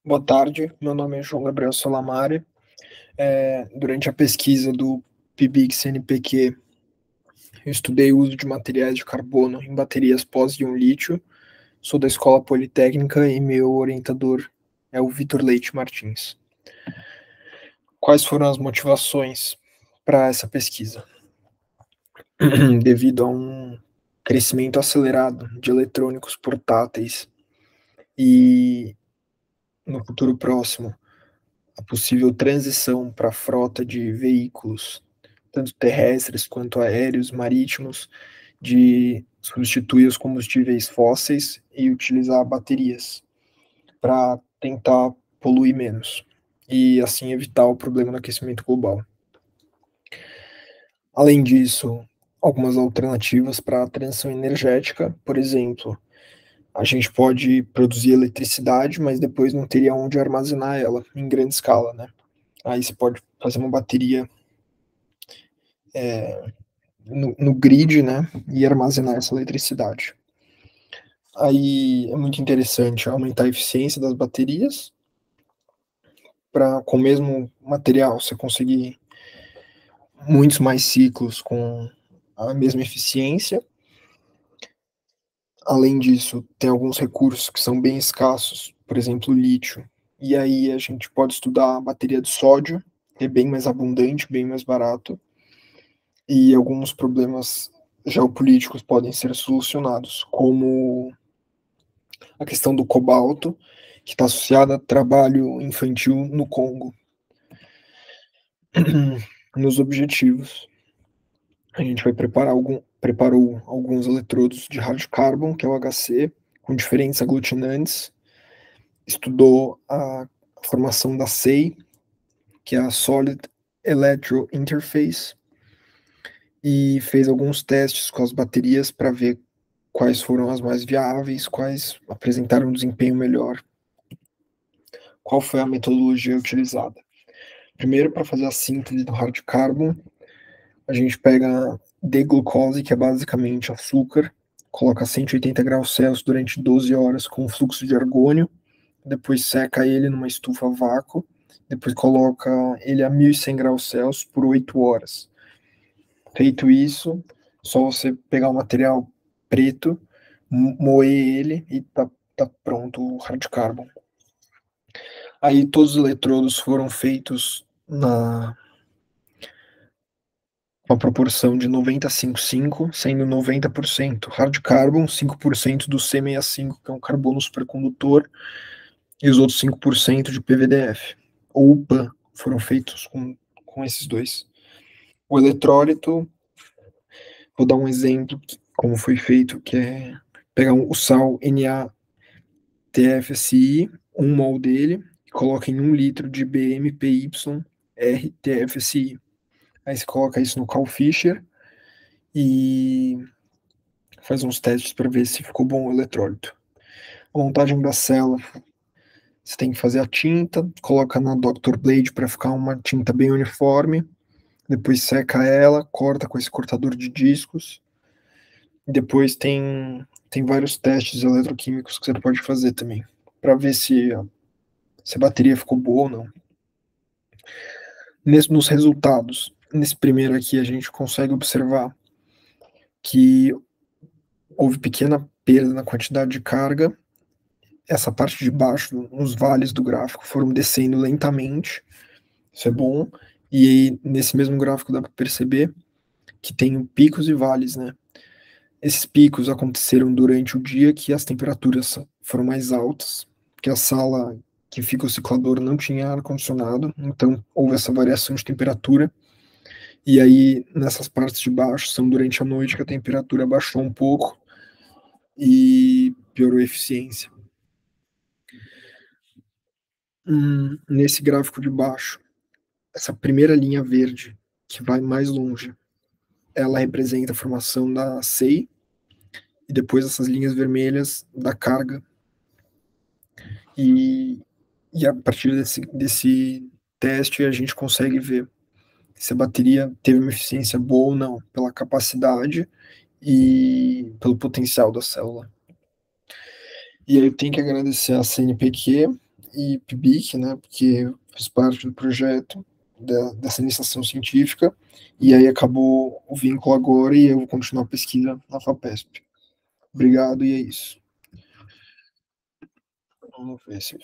Boa tarde, meu nome é João Gabriel Solamare. Durante a pesquisa do PIBIC-CNPq, eu estudei o uso de materiais de carbono em baterias pós-íon-lítio. Sou da Escola Politécnica e meu orientador é o Vitor Leite Martins. Quais foram as motivações para essa pesquisa? Devido a um crescimento acelerado de eletrônicos portáteis e, no futuro próximo, a possível transição para a frota de veículos, tanto terrestres quanto aéreos, marítimos, de substituir os combustíveis fósseis e utilizar baterias para tentar poluir menos e assim evitar o problema do aquecimento global. Além disso, algumas alternativas para a transição energética, por exemplo, a gente pode produzir eletricidade, mas depois não teria onde armazenar ela em grande escala, né? Aí você pode fazer uma bateria no grid, né, e armazenar essa eletricidade. Aí é muito interessante aumentar a eficiência das baterias para com o mesmo material você conseguir muitos mais ciclos com a mesma eficiência. Além disso, tem alguns recursos que são bem escassos, por exemplo, o lítio. E aí a gente pode estudar a bateria de sódio, que é bem mais abundante, bem mais barato, e alguns problemas geopolíticos podem ser solucionados, como a questão do cobalto, que está associada a trabalho infantil no Congo. Nos objetivos, a gente vai preparou alguns eletrodos de radiocarbon, que é o HC, com diferentes aglutinantes, estudou a formação da SEI, que é a Solid Electro Interface, e fez alguns testes com as baterias para ver quais foram as mais viáveis, quais apresentaram um desempenho melhor. Qual foi a metodologia utilizada? Primeiro, para fazer a síntese do radiocarbon, a gente pega D-glucose, que é basicamente açúcar, coloca a 180 graus Celsius durante 12 horas com fluxo de argônio, depois seca ele numa estufa a vácuo, depois coloca ele a 1100 graus Celsius por 8 horas. Feito isso, só você pegar o material preto, moer ele e tá pronto o radiocarbon. Aí todos os eletrodos foram feitos uma proporção de 90-5-5, sendo 90% radiocarbon, 5% do C65, que é um carbono supercondutor, e os outros 5% de PVDF, ou PAN, foram feitos com esses dois. O eletrólito, vou dar um exemplo como foi feito, que é pegar o sal NaTFSI, 1 mol dele, e coloca em 1 litro de BMPY-RTFSI. Aí você coloca isso no Carl Fischer e faz uns testes para ver se ficou bom o eletrólito. A montagem da célula, você tem que fazer a tinta, coloca na Dr. Blade para ficar uma tinta bem uniforme, depois seca ela, corta com esse cortador de discos, e depois tem vários testes eletroquímicos que você pode fazer também, para ver se a bateria ficou boa ou não. Nos resultados, nesse primeiro aqui, a gente consegue observar que houve pequena perda na quantidade de carga. Essa parte de baixo, nos vales do gráfico, foram descendo lentamente. Isso é bom. E aí, nesse mesmo gráfico dá para perceber que tem picos e vales, né? Esses picos aconteceram durante o dia que as temperaturas foram mais altas, porque a sala que fica o ciclador não tinha ar-condicionado, então houve essa variação de temperatura. E aí, nessas partes de baixo, são durante a noite que a temperatura baixou um pouco e piorou a eficiência. Nesse gráfico de baixo, essa primeira linha verde, que vai mais longe, ela representa a formação da SEI, e depois essas linhas vermelhas da carga. E a partir desse teste, a gente consegue ver se a bateria teve uma eficiência boa ou não, pela capacidade e pelo potencial da célula. E aí eu tenho que agradecer a CNPq e PIBIC, né, porque eu fiz parte do projeto dessa iniciação científica, e aí acabou o vínculo agora e eu vou continuar a pesquisa na FAPESP. Obrigado, e é isso. Vamos ver se